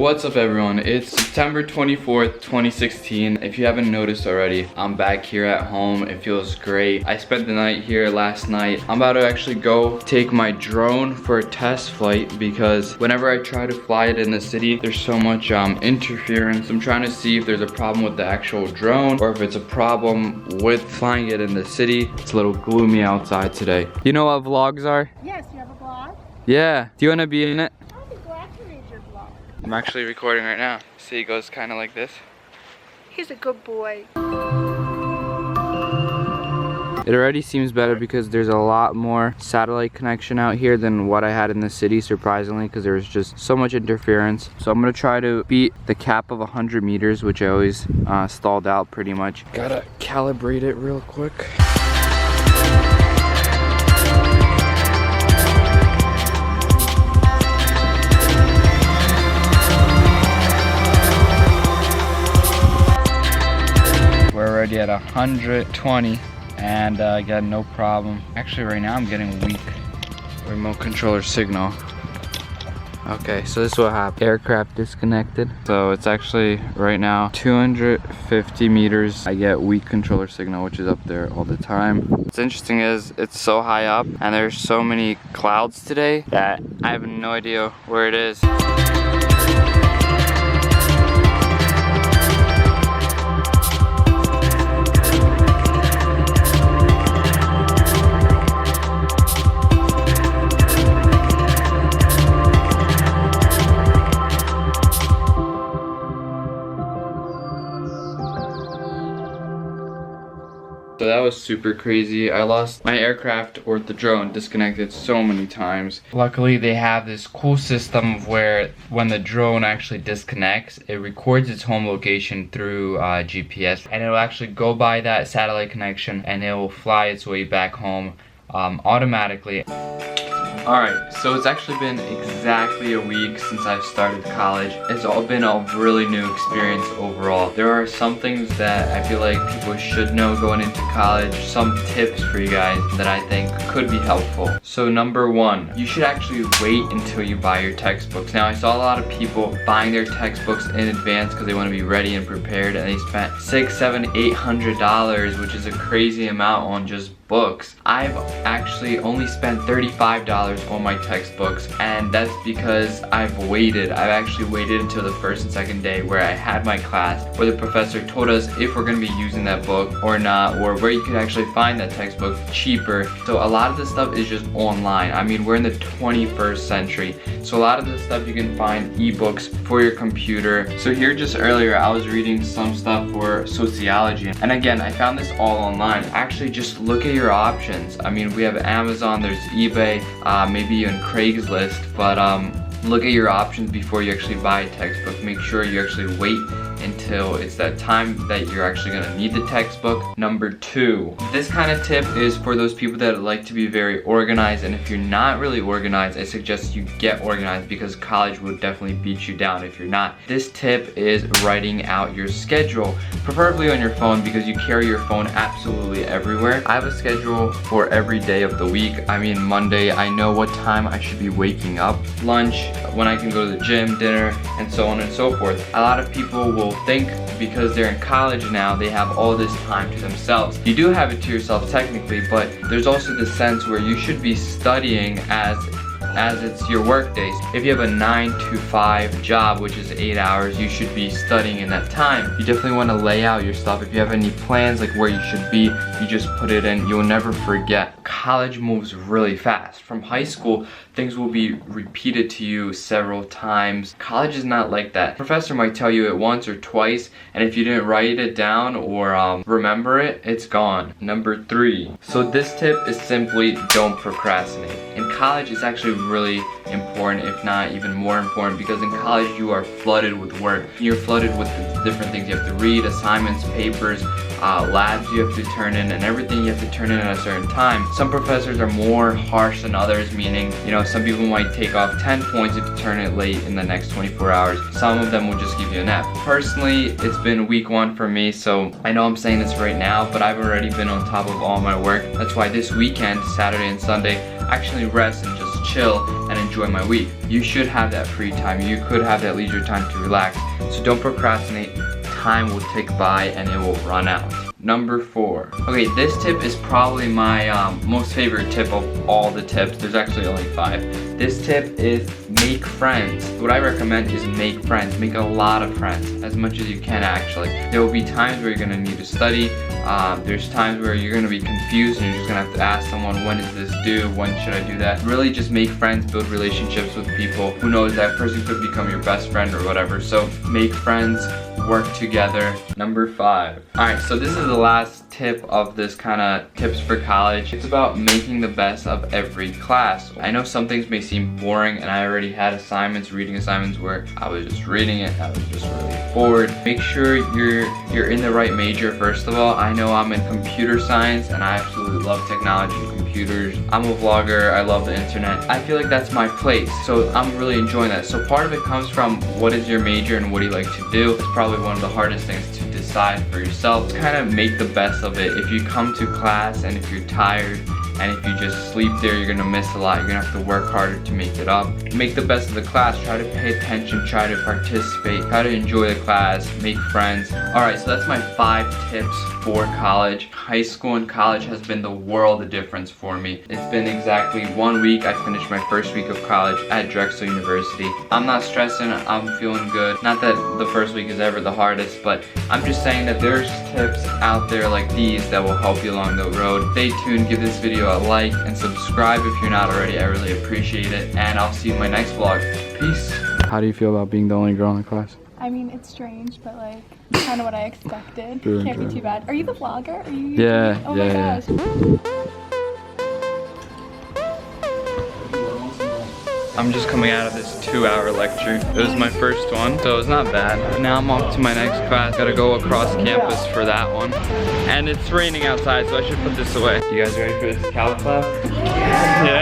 What's up everyone? It's September 24th, 2016. If you haven't noticed already, I'm back here at home. It feels great. I spent the night here last night. I'm about to actually go take my drone for a test flight because whenever I try to fly it in the city, there's so much interference. I'm trying to see if there's a problem with the actual drone or if it's a problem with flying it in the city. It's a little gloomy outside today. You know what vlogs are? Yes, you have a vlog? Yeah. Do you want to be in it? I'll be glad to read your vlog. I'm actually recording right now. See, it goes kind of like this. He's a good boy. It already seems better because there's a lot more satellite connection out here than what I had in the city, surprisingly, because there was just so much interference. So I'm gonna try to beat the cap of 100 meters, which I always stalled out pretty much. Gotta calibrate it real quick. We're already at 120 and again, no problem. Actually right now I'm getting weak remote controller signal. Okay, so this is what happened. Aircraft disconnected. So it's actually right now 250 meters. I get weak controller signal, which is up there all the time. What's interesting is it's so high up and there's so many clouds today that I have no idea where it is. So that was super crazy. I lost my aircraft, or the drone, disconnected so many times. Luckily they have this cool system of where when the drone actually disconnects, it records its home location through GPS, and it'll actually go by that satellite connection and it will fly its way back home automatically. Alright, so it's actually been exactly a week since I've started college. It's all been a really new experience overall. There are some things that I feel like people should know going into college, some tips for you guys that I think could be helpful. So number one, you should actually wait until you buy your textbooks. Now I saw a lot of people buying their textbooks in advance because they want to be ready and prepared, and they spent $600, $700, $800, which is a crazy amount on just books. I've actually only spent $35 on my textbooks, and that's because I've waited. I've actually waited until the first and second day where I had my class, where the professor told us if we're going to be using that book or not, or where you could actually find that textbook cheaper. So a lot of this stuff is just online. I mean, we're in the 21st century, so a lot of this stuff you can find ebooks for your computer. So here just earlier I was reading some stuff for sociology, and again I found this all online. Actually just look at your options. I mean, we have Amazon, there's eBay, maybe even Craigslist, but look at your options before you actually buy a textbook. Make sure you actually wait until it's that time that you're actually gonna need the textbook. Number two, this kind of tip is for those people that like to be very organized, and if you're not really organized, I suggest you get organized because college will definitely beat you down if you're not. This tip is writing out your schedule, preferably on your phone because you carry your phone absolutely everywhere. I have a schedule for every day of the week. I mean, Monday, I know what time I should be waking up, lunch, when I can go to the gym, dinner, and so on and so forth. A lot of people will think because they're in college now, they have all this time to themselves. You do have it to yourself technically, but there's also the sense where you should be studying as it's your work days. If you have a 9 to 5 job, which is 8 hours, you should be studying in that time. You definitely want to lay out your stuff. If you have any plans like where you should be, you just put it in. You'll never forget. College moves really fast. From high school, things will be repeated to you several times. College is not like that. Professor might tell you it once or twice, and if you didn't write it down or remember it, it's gone. Number three. So this tip is simply don't procrastinate. In college, it's actually really important, if not even more important, because in college you are flooded with work. You're flooded with the different things you have to read, assignments, papers, labs you have to turn in, and everything you have to turn in at a certain time. Some professors are more harsh than others, meaning, you know, some people might take off 10 points if you turn it late in the next 24 hours. Some of them will just give you an F. Personally, it's been week one for me, so I know I'm saying this right now, but I've already been on top of all my work. That's why this weekend, Saturday and Sunday, I actually rest and just chill and enjoy enjoy my week. You should have that free time. You could have that leisure time to relax. So don't procrastinate. Time will tick by and it will run out. Number 4. Okay, this tip is probably my most favorite tip of all the tips. There's actually only 5. This tip is make friends. What I recommend is make friends. Make a lot of friends, as much as you can actually. There will be times where you're gonna need to study. There's times where you're gonna be confused and you're just gonna have to ask someone, when is this due? When should I do that? Really just make friends, build relationships with people. Who knows, that person could become your best friend or whatever. So make friends, work together. Number 5. Alright, so this is the last tip of this kind of tips for college. It's about making the best of every class. I know some things may seem boring, and I already had assignments, reading assignments, where I was just reading it, I was just really bored. Make sure you're in the right major first of all. I know I'm in computer science and I absolutely love technology and computers. I'm a vlogger, I love the internet. I feel like that's my place, so I'm really enjoying that. So part of it comes from what is your major and what do you like to do. It's probably one of the hardest things to decide for yourself. Kind of make the best of it. If you come to class and if you're tired and if you just sleep there, you're gonna miss a lot. You're gonna have to work harder to make it up. Make the best of the class. Try to pay attention, try to participate, try to enjoy the class, make friends. Alright, so that's my 5 tips for college. High school and college has been the world of difference for me. It's been exactly 1 week. I finished my first week of college at Drexel University. I'm not stressing, I'm feeling good. Not that the first week is ever the hardest, but I'm just saying that there's tips out there like these that will help you along the road. Stay tuned, give this video a like, and subscribe if you're not already. I really appreciate it, and I'll see you in my next vlog. Peace. How do you feel about being the only girl in the class? I mean, it's strange, but like, kind of what I expected. True, Can't true. be too bad. Are you the vlogger? Are you? Yeah, Oh yeah, my gosh. I'm just coming out of this 2-hour lecture. It was my first one, so it's not bad. Now I'm off to my next class. Gotta go across campus for that one. And it's raining outside, so I should put this away. You guys ready for this cow clap? Yeah.